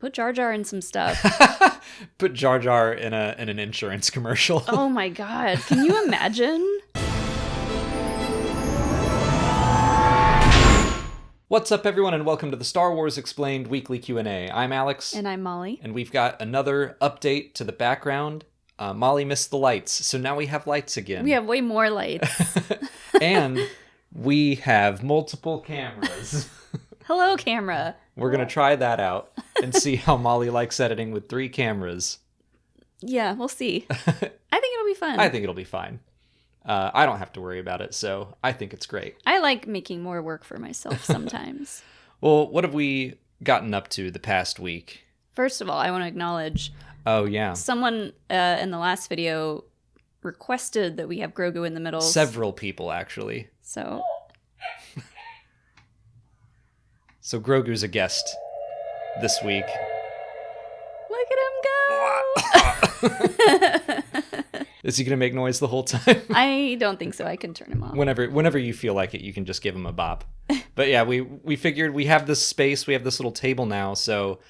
Put Jar Jar in some stuff. Put Jar Jar in an insurance commercial. Oh my god. Can you imagine? What's up, everyone, and welcome to the Star Wars Explained Weekly Q&A. I'm Alex. And I'm Molly. And we've got another update to the background. Molly missed the lights, so now we have lights again. We have way more lights. And we have multiple cameras. Hello, camera. We're going to try that out and see how Molly likes editing with 3 cameras. Yeah, we'll see. I think it'll be fun. I think it'll be fine. I don't have to worry about it, so I think it's great. I like making more work for myself sometimes. Well, what have we gotten up to the past week? First of all, I want to acknowledge... Oh, yeah. Someone in the last video requested that we have Grogu in the middle. Several people, actually. So Grogu's a guest this week. Look at him go! Is he going to make noise the whole time? I don't think so. I can turn him off. Whenever you feel like it, you can just give him a bop. But yeah, we figured we have this space, we have this little table now, so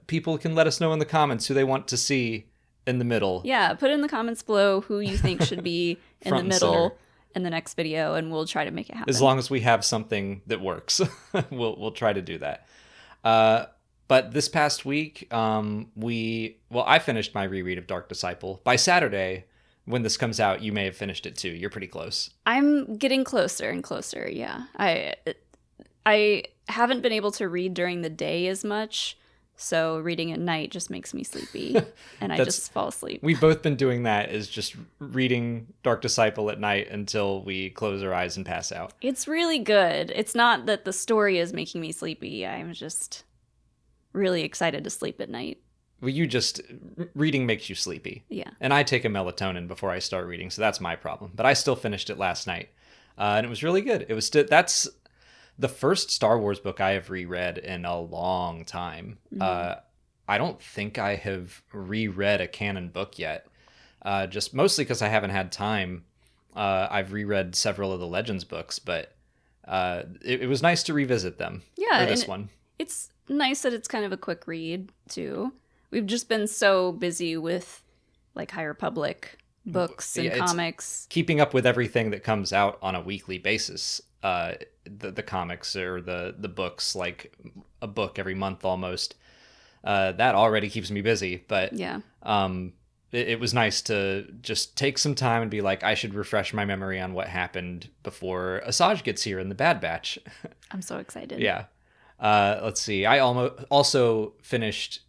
people can let us know in the comments who they want to see in the middle. Yeah, put in the comments below who you think should be in the middle in the next video, and we'll try to make it happen. As long as we have something that works, we'll try to do that. But this past week, I finished my reread of Dark Disciple. By Saturday, when this comes out, you may have finished it too. You're pretty close. I'm getting closer and closer, yeah. I haven't been able to read during the day as much, so reading at night just makes me sleepy, and I just fall asleep. We've both been doing that, is just reading Dark Disciple at night until we close our eyes and pass out. It's really good. It's not that the story is making me sleepy. I'm just really excited to sleep at night. Well, reading makes you sleepy. Yeah. And I take a melatonin before I start reading, so that's my problem. But I still finished it last night, and it was really good. That's the first Star Wars book I have reread in a long time. Mm-hmm. I don't think I have reread a canon book yet, just mostly because I haven't had time. I've reread several of the Legends books, but it was nice to revisit them. Yeah, or this one. It's nice that it's kind of a quick read, too. We've just been so busy with, like, High Republic books and comics. Keeping up with everything that comes out on a weekly basis. The comics or the books, like a book every month almost. That already keeps me busy. But yeah. It was nice to just take some time and be like, I should refresh my memory on what happened before Asajj gets here in the Bad Batch. I'm so excited. Yeah. Let's see. I almost finished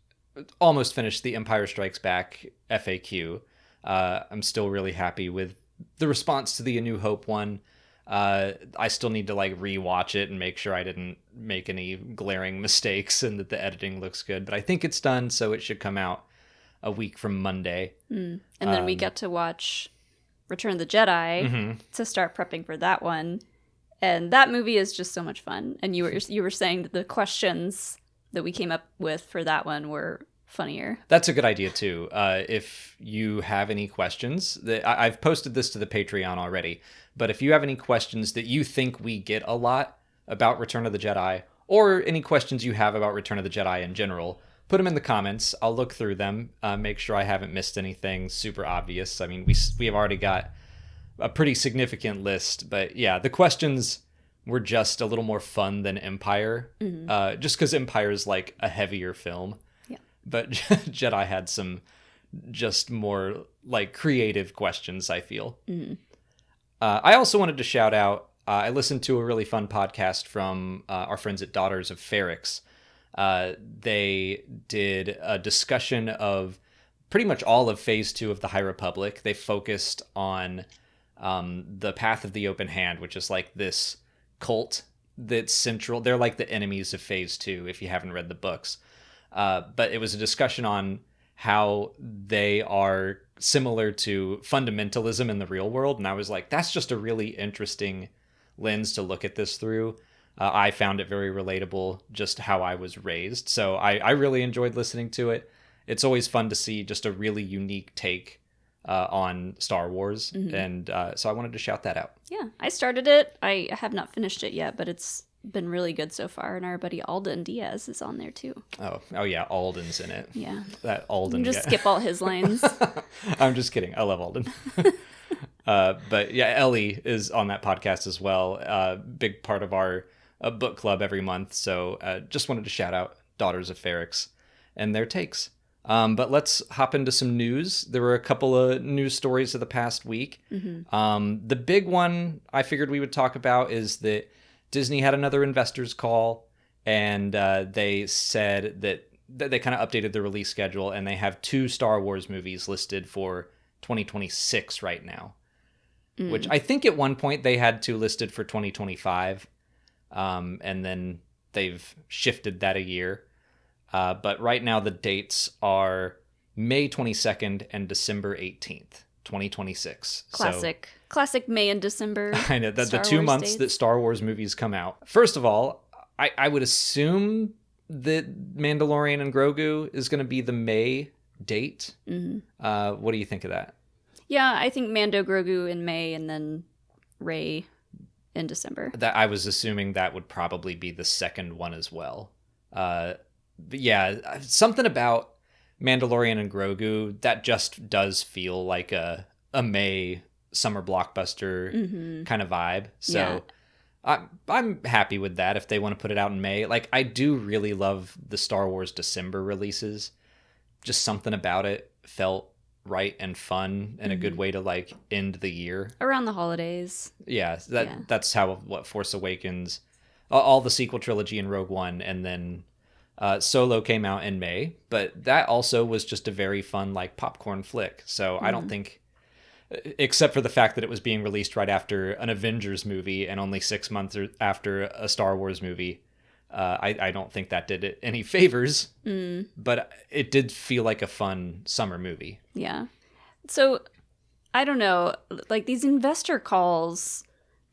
the Empire Strikes Back FAQ. I'm still really happy with the response to the A New Hope one. I still need to rewatch it and make sure I didn't make any glaring mistakes and that the editing looks good. But I think it's done, so it should come out a week from Monday. And then we get to watch Return of the Jedi to start prepping for that one. And that movie is just so much fun. And you were saying that the questions that we came up with for that one were funnier. That's a good idea too. If you have any questions, I've posted this to the Patreon already, but if you have any questions that you think we get a lot about Return of the Jedi, or any questions you have about Return of the Jedi in general, put them in the comments. I'll look through them, make sure I haven't missed anything super obvious. I mean, we have already got a pretty significant list, but yeah, the questions were just a little more fun than Empire, just because Empire is like a heavier film. Yeah. But Jedi had some just more like creative questions, I feel. Mm-hmm. I also wanted to shout out, I listened to a really fun podcast from our friends at Daughters of Ferrix. They did a discussion of pretty much all of Phase 2 of the High Republic. They focused on the Path of the Open Hand, which is like this cult that's central. They're like the enemies of Phase 2, if you haven't read the books. But it was a discussion on how they are similar to fundamentalism in the real world. And I was like, that's just a really interesting lens to look at this through. I found it very relatable, just how I was raised. So I really enjoyed listening to it. It's always fun to see just a really unique take on Star Wars. And so I wanted to shout that out. Yeah, I started it. I have not finished it yet, but it's been really good so far, and our buddy Alden Diaz is on there too. Oh yeah, Alden's in it. Yeah. That Alden. Just skip all his lines. I'm just kidding. I love Alden. But yeah, Ellie is on that podcast as well. Big part of our book club every month. So just wanted to shout out Daughters of Ferrix and their takes. But let's hop into some news. There were a couple of news stories of the past week. Mm-hmm. The big one I figured we would talk about is that Disney had another investors call, and they said that they kind of updated the release schedule, and they have 2 Star Wars movies listed for 2026 right now, which I think at one point they had 2 listed for 2025, and then they've shifted that a year. But right now the dates are May 22nd and December 18th, 2026. Classic May and December. I know, the 2 months dates that Star Wars movies come out. First of all, I would assume that Mandalorian and Grogu is going to be the May date. Mm-hmm. What do you think of that? Yeah, I think Mando, Grogu in May, and then Rey in December. That I was assuming that would probably be the second one as well. But yeah, something about Mandalorian and Grogu that just does feel like a May summer blockbuster kind of vibe. So yeah. I'm happy with that if they want to put it out in May. Like, I do really love the Star Wars December releases. Just something about it felt right and fun and a good way to like end the year around the holidays. Yeah, that's how Force Awakens, all the sequel trilogy and Rogue One, and then Solo came out in May, but that also was just a very fun like popcorn flick. So I don't think, except for the fact that it was being released right after an Avengers movie and only 6 months after a Star Wars movie, I don't think that did it any favors, but it did feel like a fun summer movie. Yeah. So, I don't know, like these investor calls,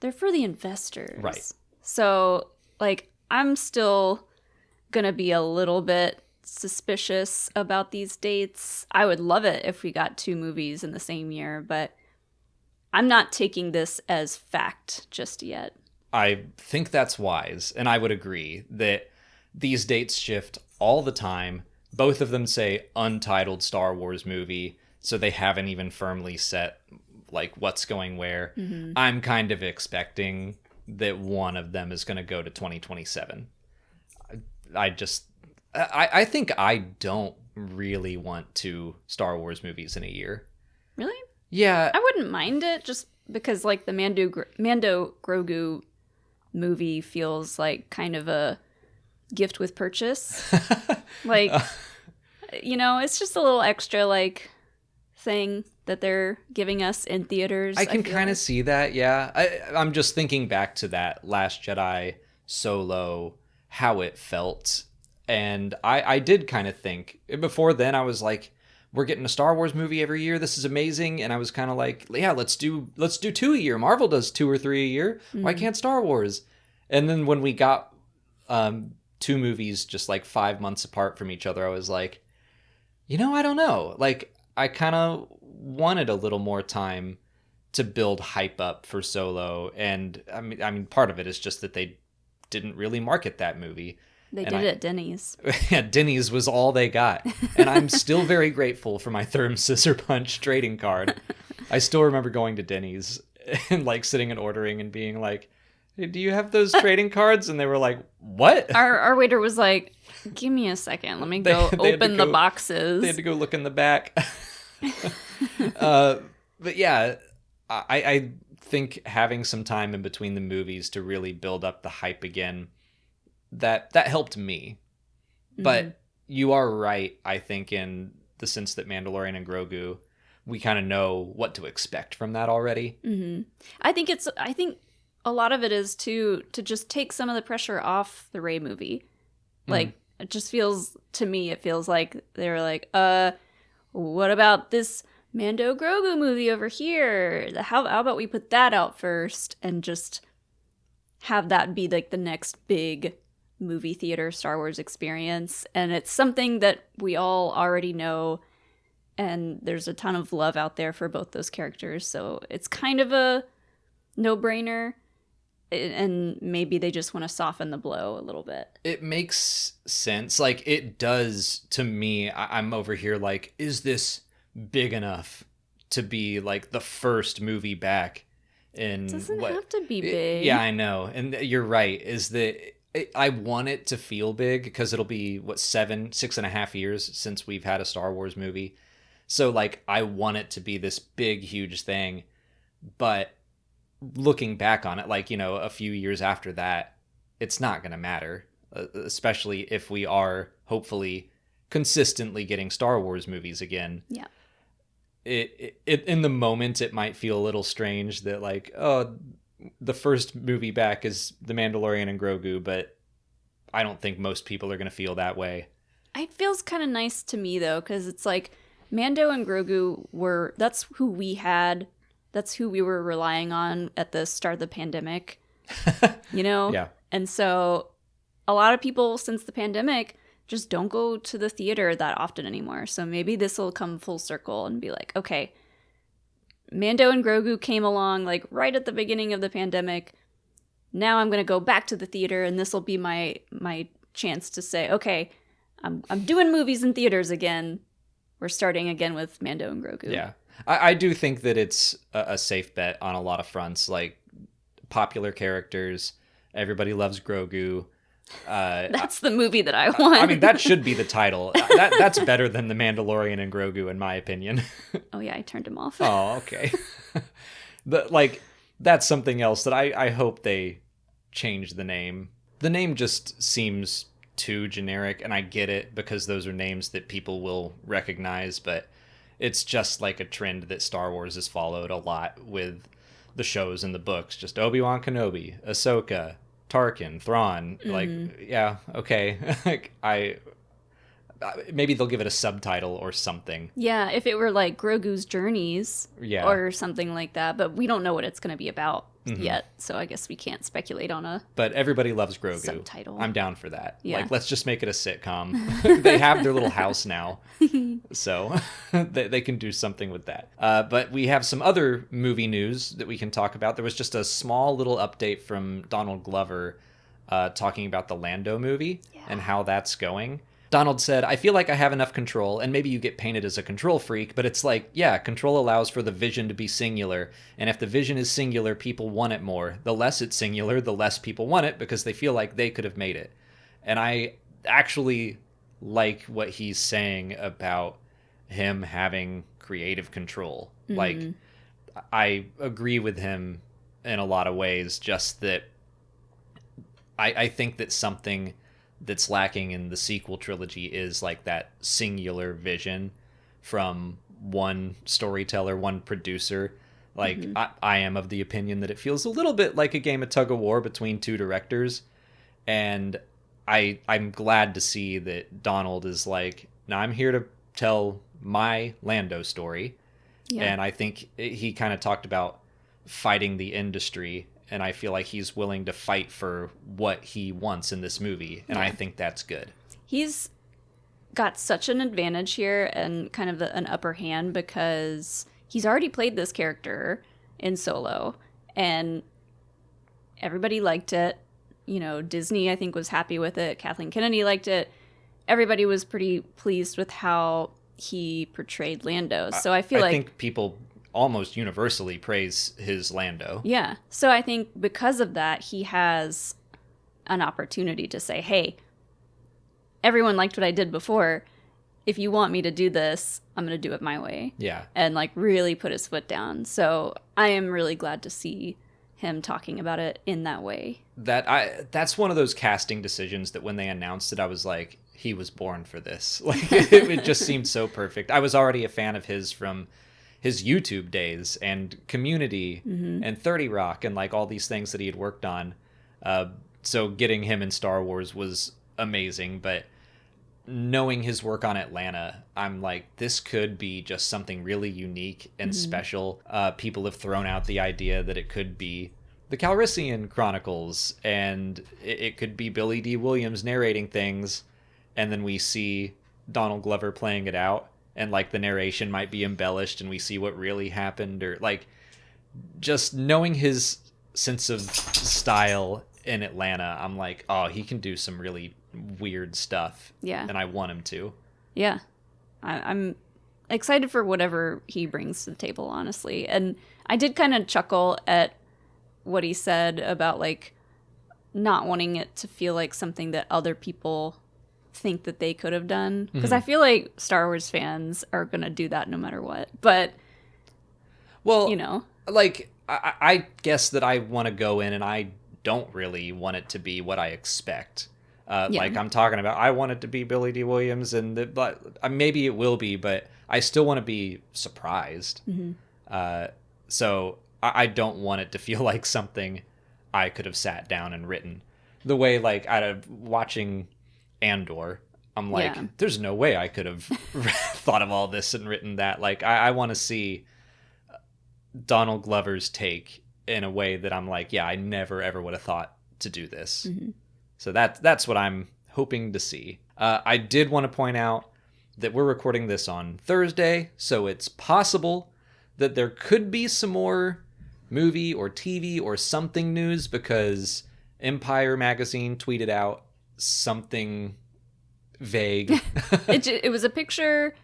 they're for the investors. Right. So, like, I'm still going to be a little bit suspicious about these dates. I would love it if we got 2 movies in the same year, but I'm not taking this as fact just yet. I think that's wise, and I would agree that these dates shift all the time. Both of them say untitled Star Wars movie, so they haven't even firmly set like what's going where. I'm kind of expecting that one of them is going to go to 2027. I think I don't really want 2 Star Wars movies in a year. Really? Yeah. I wouldn't mind it just because like the Mando Grogu movie feels like kind of a gift with purchase. Like, you know, it's just a little extra like thing that they're giving us in theaters. I can kind of see that, yeah. I'm just thinking back to that Last Jedi Solo, how it felt. And I did kind of think, before then I was like, we're getting a Star Wars movie every year. This is amazing. And I was kind of like, yeah, let's do 2 a year. Marvel does 2 or 3 a year. Why can't Star Wars? And then when we got 2 movies just like 5 months apart from each other, I was like, you know, I don't know. Like, I kind of wanted a little more time to build hype up for Solo. And I mean, part of it is just that they didn't really market that movie. They did it at Denny's. Yeah, Denny's was all they got. And I'm still very grateful for my Therm Scissor Punch trading card. I still remember going to Denny's and like sitting and ordering and being like, hey, do you have those trading cards? And they were like, what? Our waiter was like, give me a second. Let me go open the boxes. They had to go look in the back. But yeah, I think having some time in between the movies to really build up the hype again, that helped me. But you are right, I think, in the sense that Mandalorian and Grogu, we kind of know what to expect from that already. I think a lot of it is to just take some of the pressure off the Rey movie. Like, it just feels, to me, it feels like they were like, what about this Mando Grogu movie over here? How about we put that out first and just have that be like the next big movie theater Star Wars experience? And it's something that we all already know, and there's a ton of love out there for both those characters, so it's kind of a no-brainer. and maybe they just want to soften the blow a little bit. It makes sense. Like, it does to me. I'm over here like, is this big enough to be like the first movie back in It doesn't what have to be big. Yeah, I know. And you're right, is that I want it to feel big because it'll be what, 6.5 years since we've had a Star Wars movie. So like, I want it to be this big, huge thing. But looking back on it, like, you know, a few years after that, it's not going to matter, especially if we are hopefully consistently getting Star Wars movies again. Yeah. It in the moment, it might feel a little strange that like, oh, the first movie back is The Mandalorian and Grogu, but I don't think most people are going to feel that way. It feels kind of nice to me though, because it's like Mando and Grogu that's who we had. That's who we were relying on at the start of the pandemic, you know? Yeah. And so a lot of people since the pandemic just don't go to the theater that often anymore. So maybe this will come full circle and be like, okay, Mando and Grogu came along like right at the beginning of the pandemic. Now I'm going to go back to the theater, and this will be my chance to say, okay, I'm doing movies in theaters again. We're starting again with Mando and Grogu. Yeah. I do think that it's a safe bet on a lot of fronts, like popular characters. Everybody loves Grogu. That's the movie that I want. I mean, that should be the title. That's better than The Mandalorian and Grogu, in my opinion. Oh, yeah, I turned him off. Oh, okay. That's something else that I hope they change the name. The name just seems too generic, and I get it because those are names that people will recognize, but it's just like a trend that Star Wars has followed a lot with the shows and the books. Just Obi-Wan Kenobi, Ahsoka, Tarkin, Thrawn. Like, yeah, okay. Like, maybe they'll give it a subtitle or something. Yeah, if it were like Grogu's Journeys or something like that, but we don't know what it's going to be about yet, so I guess we can't speculate on a But everybody loves Grogu. subtitle. I'm down for that. Yeah. Like, let's just make it a sitcom. They have their little house now, so they can do something with that. But we have some other movie news that we can talk about. There was just a small little update from Donald Glover talking about the Lando movie and how that's going. Donald said, I feel like I have enough control, and maybe you get painted as a control freak, but it's like, yeah, control allows for the vision to be singular, and if the vision is singular, people want it more. The less it's singular, the less people want it, because they feel like they could have made it. And I actually like what he's saying about him having creative control. Like, I agree with him in a lot of ways, just that I think that something that's lacking in the sequel trilogy is like that singular vision from one storyteller, one producer. Like, I am of the opinion that it feels a little bit like a game of tug of war between two directors, and I'm glad to see that Donald is like, now I'm here to tell my Lando story. And I think he kind of talked about fighting the industry, and I feel like he's willing to fight for what he wants in this movie, and I think that's good. He's got such an advantage here and kind of an upper hand because he's already played this character in Solo, and everybody liked it. You know, Disney, I think, was happy with it. Kathleen Kennedy liked it. Everybody was pretty pleased with how he portrayed Lando. So I think people almost universally praise his Lando. Yeah. So I think because of that, he has an opportunity to say, hey, everyone liked what I did before. If you want me to do this, I'm going to do it my way. Yeah. And like really put his foot down. So I am really glad to see him talking about it in that way. That's one of those casting decisions that when they announced it, I was like, he was born for this. Like, it just seemed so perfect. I was already a fan of his from his YouTube days and Community and 30 Rock and like all these things that he had worked on. So getting him in Star Wars was amazing, but knowing his work on Atlanta, I'm like, this could be just something really unique and special. People have thrown out the idea that it could be the Calrissian Chronicles, and it could be Billy D. Williams narrating things, and then we see Donald Glover playing it out, and like the narration might be embellished and we see what really happened, or like just knowing his sense of style in Atlanta, I'm like, oh, he can do some really weird stuff. Yeah. And I want him to. Yeah. I'm excited for whatever he brings to the table, honestly. And I did kind of chuckle at what he said about, like, not wanting it to feel like something that other people think that they could have done. Because I feel like Star Wars fans are going to do that no matter what. But, well, you know. Like, I guess that I want to go in and I don't really want it to be what I expect. Like I'm talking about, I want it to be Billy D. Williams, and maybe it will be, but I still want to be surprised. So I don't want it to feel like something I could have sat down and written. The way, like, out of watching Andor, I'm like, there's no way I could have thought of all this and written that. Like, I want to see Donald Glover's take in a way that I'm like, yeah, I never ever would have thought to do this. So that's what I'm hoping to see. I did want to point out that we're recording this on Thursday, so it's possible that there could be some more movie or TV or something news, because Empire magazine tweeted out something vague. It was a picture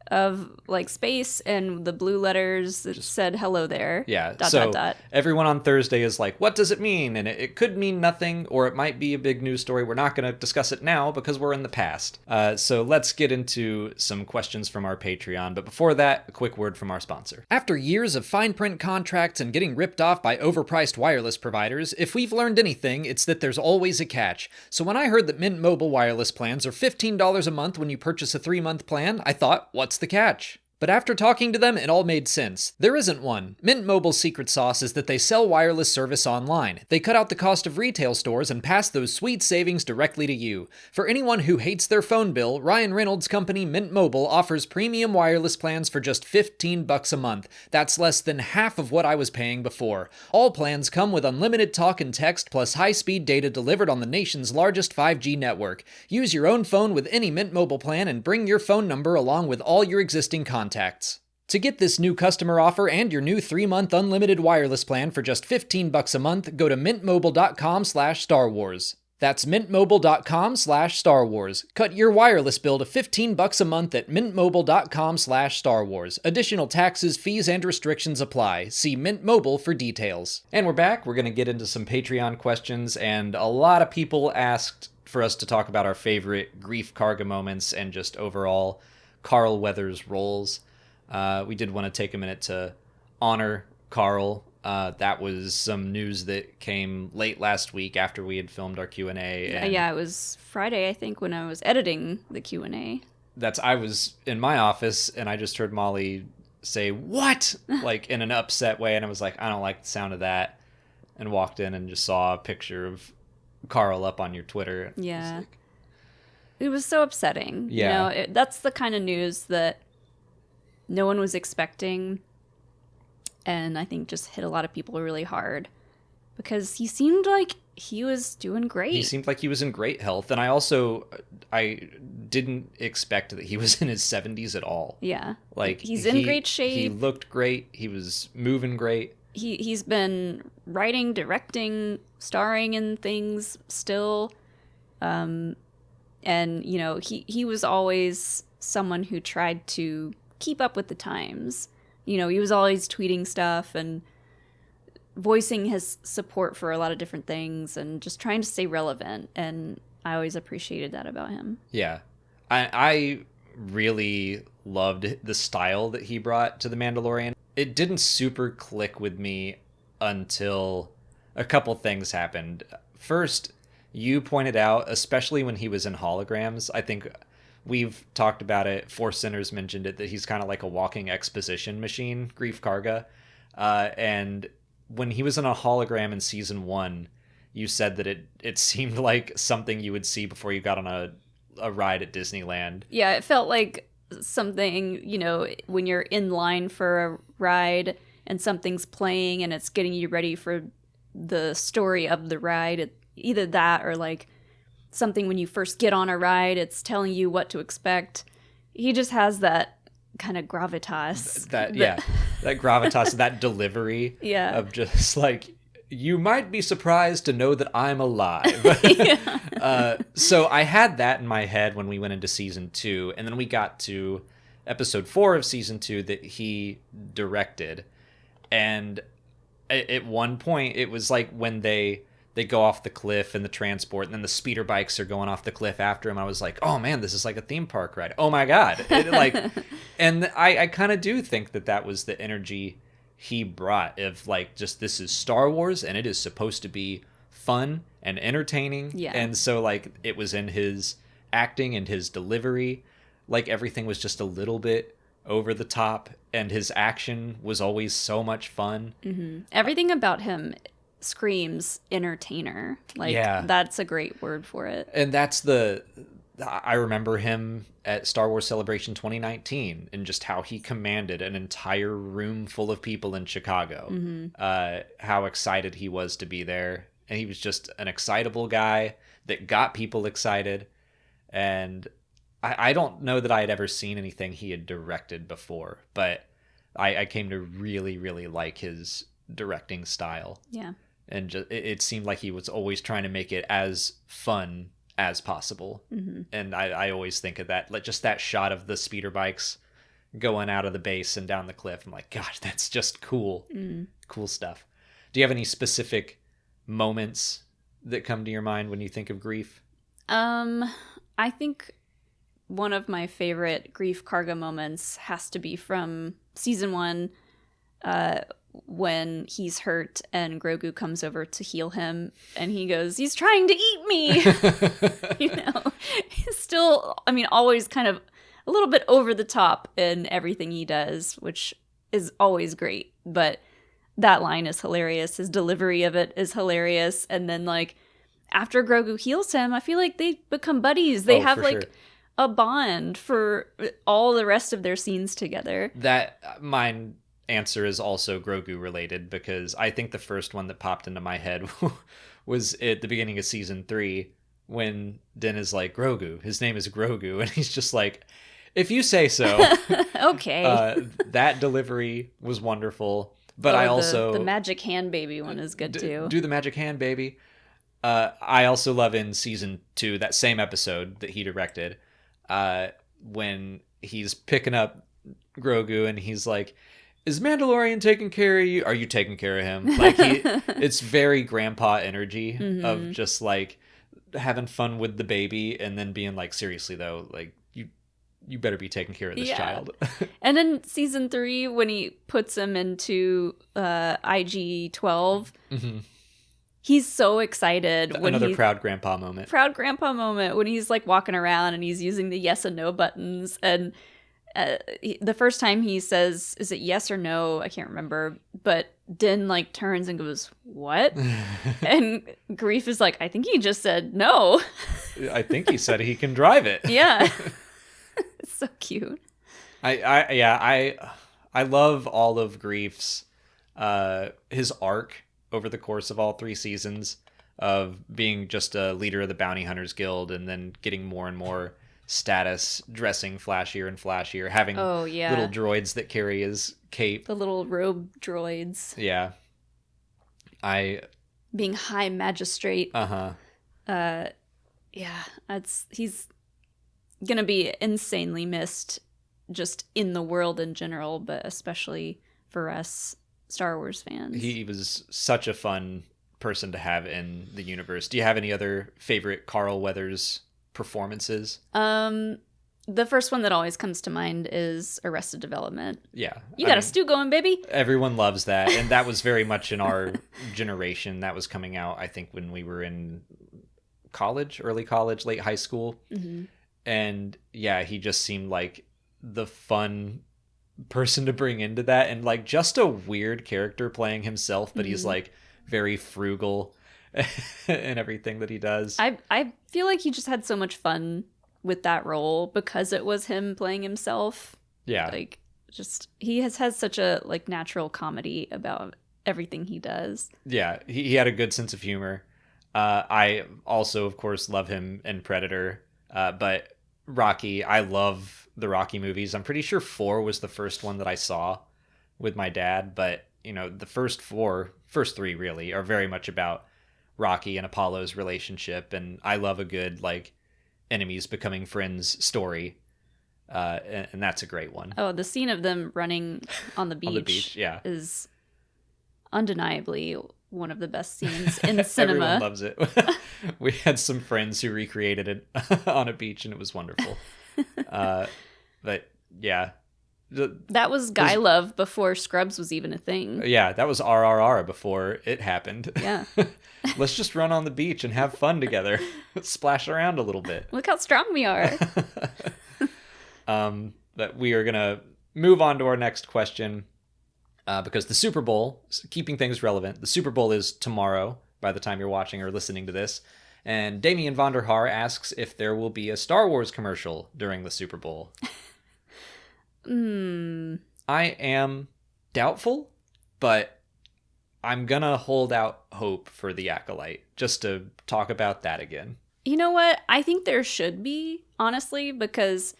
of, like, space and the blue letters that said hello there. Yeah. So everyone on Thursday is like, what does it mean? And it could mean nothing, or it might be a big news story. We're not going to discuss it now because we're in the past. So let's get into some questions from our Patreon. But before that, a quick word from our sponsor. After years of fine print contracts and getting ripped off by overpriced wireless providers, if we've learned anything, it's that there's always a catch. So when I heard that Mint Mobile wireless plans are $15 a month when you purchase a 3-month plan, I thought, what's the catch? But after talking to them, it all made sense. There isn't one. Mint Mobile's secret sauce is that they sell wireless service online. They cut out the cost of retail stores and pass those sweet savings directly to you. For anyone who hates their phone bill, Ryan Reynolds' company Mint Mobile offers premium wireless plans for just $15 a month. That's less than half of what I was paying before. All plans come with unlimited talk and text plus high-speed data delivered on the nation's largest 5G network. Use your own phone with any Mint Mobile plan and bring your phone number along with all your existing contacts. To get this new customer offer and your new 3-month unlimited wireless plan for just $15 a month, go to mintmobile.com/Star Wars. That's mintmobile.com/Star Wars. Cut your wireless bill to $15 a month at mintmobile.com/Star Wars. Additional taxes, fees, and restrictions apply. See Mint Mobile for details. And we're back. We're going to get into some Patreon questions, and a lot of people asked for us to talk about our favorite Grief Karga moments and just overall Carl Weathers roles. We did want to take a minute to honor Carl. That was some news that came late last week after we had filmed our Q&A. Yeah, it was Friday, I think, when I was editing the Q&A. I was in my office, and I just heard Molly say, "What?" like in an upset way, and I was like, I don't like the sound of that, and walked in and just saw a picture of Carl up on your Twitter. Yeah. It was so upsetting. Yeah. You know, that's the kind of news that no one was expecting, and I think just hit a lot of people really hard, because he seemed like he was doing great. He seemed like he was in great health, and I didn't expect that he was in his 70s at all. Yeah. Like, he's in great shape. He looked great. He was moving great. He's been writing, directing, starring in things still. And, you know, he was always someone who tried to keep up with the times. You know, he was always tweeting stuff and voicing his support for a lot of different things and just trying to stay relevant. And I always appreciated that about him. Yeah. I really loved the style that he brought to The Mandalorian. It didn't super click with me until a couple things happened. First, you pointed out, especially when he was in holograms, I think we've talked about it, Force Centers mentioned it, that he's kind of like a walking exposition machine, Grief Karga. And when he was in a hologram in season 1, you said that it seemed like something you would see before you got on a ride at Disneyland. Yeah, it felt like something, you know, when you're in line for a ride and something's playing and it's getting you ready for the story of the ride. Either that or like something when you first get on a ride, it's telling you what to expect. He just has that kind of gravitas. That gravitas, that delivery yeah. of just like, you might be surprised to know that I'm alive. Yeah. So I had that in my head when we went into season 2, and then we got to episode 4 of season 2 that he directed. And at one point, it was like when they go off the cliff in the transport, and then the speeder bikes are going off the cliff after him. I was like, oh man, this is like a theme park ride. Oh my God. And I kind of do think that was the energy he brought of like, just, this is Star Wars and it is supposed to be fun and entertaining. Yeah. And so like it was in his acting and his delivery, like everything was just a little bit over the top, and his action was always so much fun. Mm-hmm. Everything about him screams entertainer. Like, yeah. That's a great word for it. And I remember him at Star Wars Celebration 2019 and just how he commanded an entire room full of people in Chicago. Mm-hmm. How excited he was to be there. And he was just an excitable guy that got people excited. And I don't know that I had ever seen anything he had directed before, but I came to really, really like his directing style. Yeah. And just, it seemed like he was always trying to make it as fun as possible. Mm-hmm. And I always think of that, like just that shot of the speeder bikes going out of the base and down the cliff. I'm like, gosh, that's just cool. Mm. Cool stuff. Do you have any specific moments that come to your mind when you think of Grief? I think one of my favorite Grief Karga moments has to be from season 1, when he's hurt and Grogu comes over to heal him, and he goes, "He's trying to eat me." He's still, always kind of a little bit over the top in everything he does, which is always great. But that line is hilarious. His delivery of it is hilarious. And then, like, after Grogu heals him, I feel like they become buddies. They have, like, sure, a bond for all the rest of their scenes together. Mine answer is also Grogu related, because I think the first one that popped into my head was at the beginning of season 3 when Din is like, Grogu, his name is Grogu, and he's just like, if you say so. Okay. That delivery was wonderful, but I also the magic hand baby one is good too. Do the magic hand baby. I also love in season 2, that same episode that he directed, when he's picking up Grogu and he's like, is Mandalorian taking care of you? Are you taking care of him? Like, it's very grandpa energy. Mm-hmm. Of just like having fun with the baby, and then being like, seriously though, like you better be taking care of this child. And in season 3, when he puts him into IG-12, mm-hmm, he's so excited. Another proud grandpa moment. Proud grandpa moment when he's like walking around and he's using the yes and no buttons, and the first time he says, is it yes or no? I can't remember. But Din like turns and goes, what? And Grief is like, I think he just said no. I think he said he can drive it. Yeah. It's so cute. I love all of Grief's, his arc over the course of all 3 seasons of being just a leader of the Bounty Hunters Guild, and then getting more and more status, dressing flashier and flashier, having little droids that carry his cape. The little robe droids. Yeah. Being high magistrate. Uh-huh. He's gonna be insanely missed just in the world in general, but especially for us Star Wars fans. He was such a fun person to have in the universe. Do you have any other favorite Carl Weathers performances? The first one that always comes to mind is Arrested Development. Yeah. You got a stew going, baby. Everyone loves that. And that was very much in our generation. That was coming out, I think, when we were in college, early college, late high school. Mm-hmm. And yeah, he just seemed like the fun person to bring into that, and like just a weird character playing himself, but mm-hmm, he's like very frugal in everything that he does. I feel like he just had so much fun with that role because it was him playing himself. Yeah. Like, just he has such a like natural comedy about everything he does. Yeah, he had a good sense of humor. I also, of course, love him in Predator. But Rocky, I love the Rocky movies. I'm pretty sure 4 was the first one that I saw with my dad, but the first three really are very much about Rocky and Apollo's relationship, and I love a good like enemies becoming friends story, and that's a great one. Oh, the scene of them running on the beach, yeah, is undeniably one of the best scenes in cinema. Everyone loves it. We had some friends who recreated it on a beach, and it was wonderful. But yeah. That was guy love before Scrubs was even a thing. Yeah, that was RRR before it happened. Yeah. Let's just run on the beach and have fun together. Splash around a little bit. Look how strong we are. But we are going to move on to our next question. Because the Super Bowl, keeping things relevant, the Super Bowl is tomorrow by the time you're watching or listening to this. And Damien Vonderhaar asks if there will be a Star Wars commercial during the Super Bowl. I am doubtful, but I'm going to hold out hope for The Acolyte just to talk about that again. You know what? I think there should be, honestly, because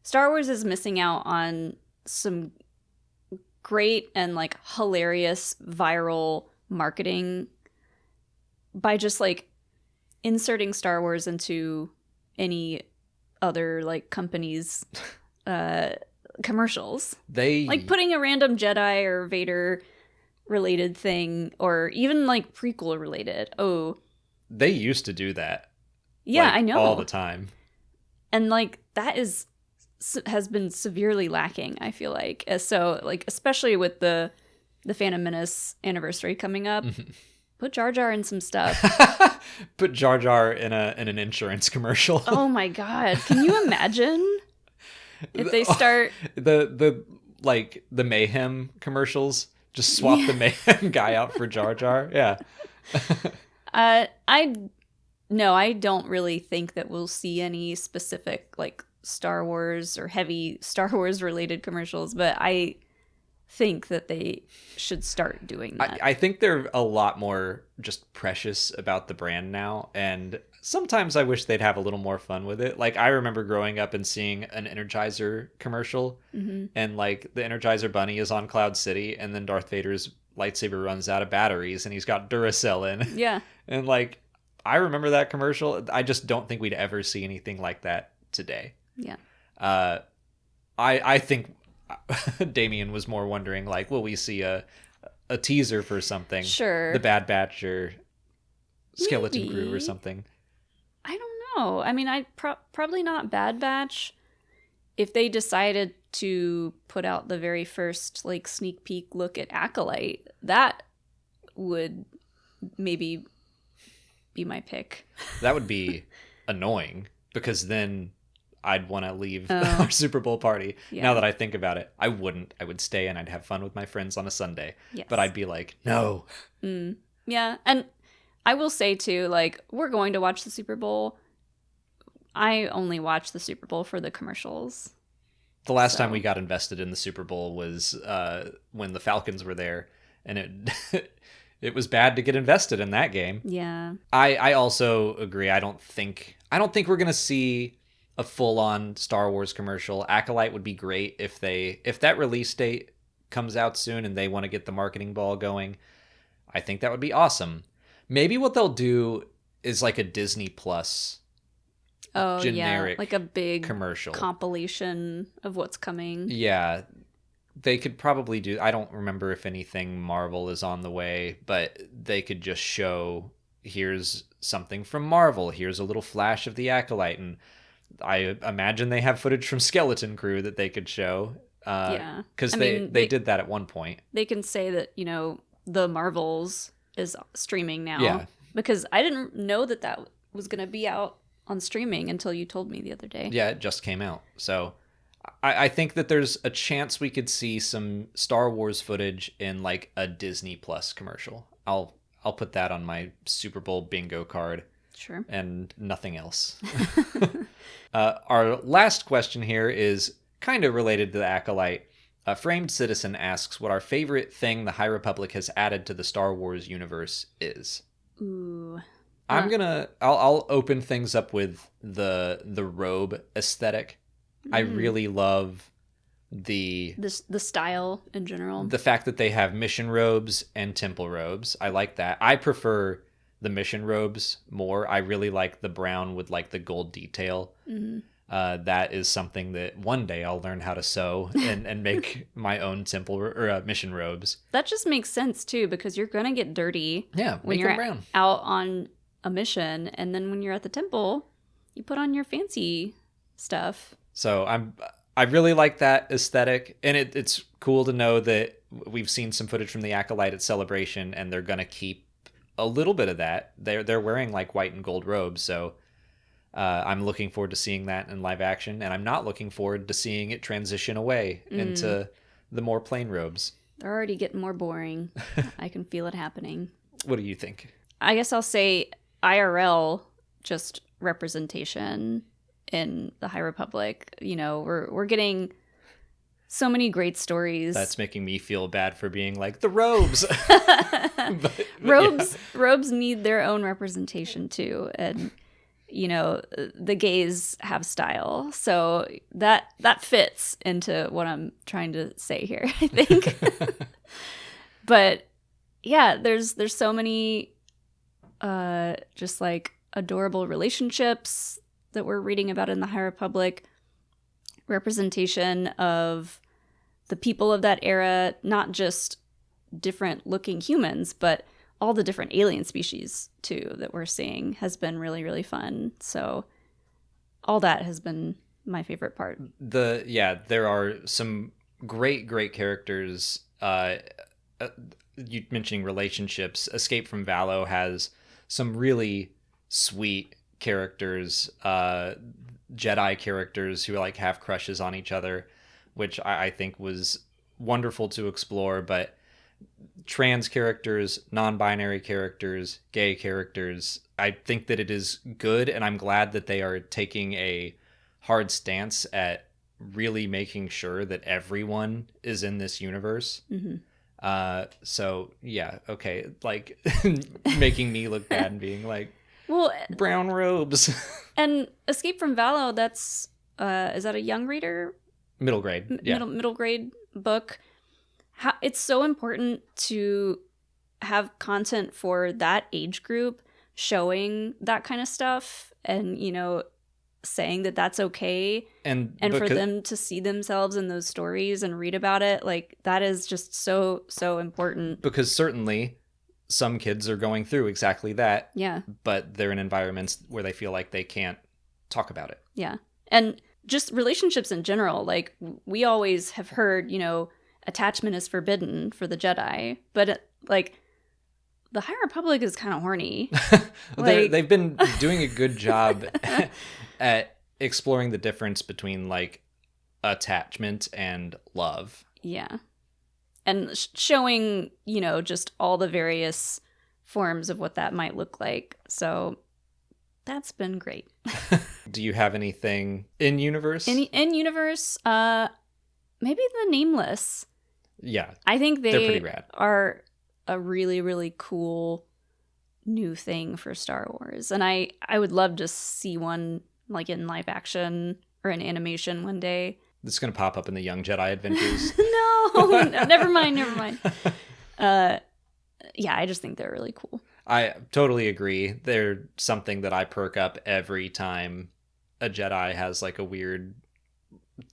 Star Wars is missing out on some great and like hilarious viral marketing by just like inserting Star Wars into any other like company's commercials. They like putting a random Jedi or Vader related thing, or even like prequel related. Oh, they used to do that. Yeah, like, I know, all the time. And like that has been severely lacking, I feel like. So like especially with the Phantom Menace anniversary coming up, put Jar Jar in some stuff. Put Jar Jar in an insurance commercial. Oh my god, can you imagine if they start the Mayhem commercials? Just swap the Mayhem guy out for Jar Jar. Yeah. I don't really think that we'll see any specific like Star Wars or heavy Star Wars related commercials, but I think that they should start doing that. I think they're a lot more just precious about the brand now, and sometimes I wish they'd have a little more fun with it. Like I remember growing up and seeing an Energizer commercial, and like the Energizer Bunny is on Cloud City, and then Darth Vader's lightsaber runs out of batteries and he's got Duracell in. Yeah. And like I remember that commercial. I just don't think we'd ever see anything like that today. Yeah. I think Damien was more wondering, like, will we see a teaser for something? Sure. The Bad Batch or Skeleton Maybe. Crew or something. I don't know. I mean, probably not Bad Batch. If they decided to put out the very first, like, sneak peek look at Acolyte, that would maybe be my pick. That would be annoying, because then I'd want to leave our Super Bowl party. Yeah. Now that I think about it, I wouldn't. I would stay and I'd have fun with my friends on a Sunday. Yes. But I'd be like, no. Yeah. And I will say too, like, we're going to watch the Super Bowl. I only watch the Super Bowl for the commercials. The last time we got invested in the Super Bowl was when the Falcons were there, and it was bad to get invested in that game. Yeah. I also agree. I don't think we're gonna see a full-on Star Wars commercial. Acolyte would be great if that release date comes out soon and they want to get the marketing ball going. I think that would be awesome. Maybe what they'll do is like a Disney Plus generic, like a big commercial compilation of what's coming. Yeah. They could probably do, I don't remember if anything Marvel is on the way, but they could just show, here's something from Marvel, here's a little flash of the Acolyte, and I imagine they have footage from Skeleton Crew that they could show. Yeah. Because they did that at one point. They can say that, the Marvels is streaming now. Yeah. Because I didn't know that was going to be out on streaming until you told me the other day. Yeah, it just came out. So I think that there's a chance we could see some Star Wars footage in like a Disney Plus commercial. I'll put that on my Super Bowl bingo card. Sure. And nothing else. Our last question here is kind of related to the Acolyte. A Framed Citizen asks what our favorite thing the High Republic has added to the Star Wars universe is. Ooh. I'll open things up with the robe aesthetic. I really love the style in general. The fact that they have mission robes and temple robes. I like that. I prefer the mission robes more. I really like the brown with like the gold detail. Mm-hmm. That is something that one day I'll learn how to sew and make my own temple or mission robes. That just makes sense too, because you're gonna get dirty. Yeah, when you're out on a mission, and then when you're at the temple, you put on your fancy stuff. So I really like that aesthetic, and it's cool to know that we've seen some footage from the Acolyte at Celebration, and they're gonna keep a little bit of that. They're wearing like white and gold robes, so I'm looking forward to seeing that in live action, and I'm not looking forward to seeing it transition away into the more plain robes. They're already getting more boring. I can feel it happening. What do you think? I guess I'll say IRL, just representation in the High Republic. You know, we're getting so many great stories. That's making me feel bad for being like the robes. Robes need their own representation too, and you know, the gays have style, so that fits into what I'm trying to say here, I think. But yeah, there's so many just like adorable relationships that we're reading about in the High Republic, representation of the people of that era, not just different looking humans, but all the different alien species too that we're seeing has been really, really fun. So all that has been my favorite part. There are some great characters. You mentioning relationships. Escape from Valo has some really sweet characters, Jedi characters who like have crushes on each other, which I think was wonderful to explore. But trans characters, non-binary characters, gay characters, I think that it is good, and I'm glad that they are taking a hard stance at really making sure that everyone is in this universe. Mm-hmm. So yeah, okay, like making me look bad and being like, well, brown robes. And Escape from Valo, that's is that a young reader? Middle grade, yeah. Middle grade book. It's so important to have content for that age group showing that kind of stuff, and you know, saying that that's okay, and for them to see themselves in those stories and read about it, like that is just so important. Because certainly some kids are going through exactly that. Yeah. But they're in environments where they feel like they can't talk about it. Yeah. And just relationships in general, like we always have heard, you know, attachment is forbidden for the Jedi, but like the High Republic is kind of horny. They've been doing a good job at exploring the difference between like attachment and love. Yeah. And showing, you know, just all the various forms of what that might look like. So that's been great. Do you have anything in universe? In universe, maybe the Nameless. Yeah. I think they're pretty rad. Are a really, really cool new thing for Star Wars. And I would love to see one like in live action or in animation one day. It's going to pop up in the Young Jedi Adventures. No, never mind. Yeah, I just think they're really cool. I totally agree. They're something that I perk up every time a Jedi has like a weird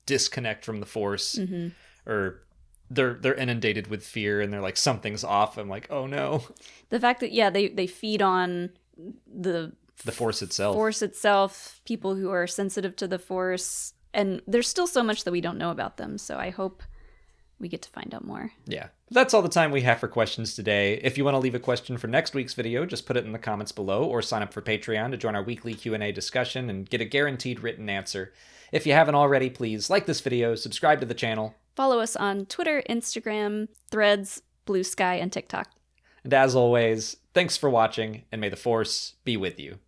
disconnect from the Force, mm-hmm. or they're inundated with fear and they're like, something's off. I'm like, oh no. The fact that, they feed on the Force itself. Force itself, people who are sensitive to the Force, and there's still so much that we don't know about them. So I hope we get to find out more. Yeah. That's all the time we have for questions today. If you want to leave a question for next week's video, just put it in the comments below, or sign up for Patreon to join our weekly Q&A discussion and get a guaranteed written answer. If you haven't already, please like this video, subscribe to the channel. Follow us on Twitter, Instagram, Threads, Blue Sky, and TikTok. And as always, thanks for watching, and may the Force be with you.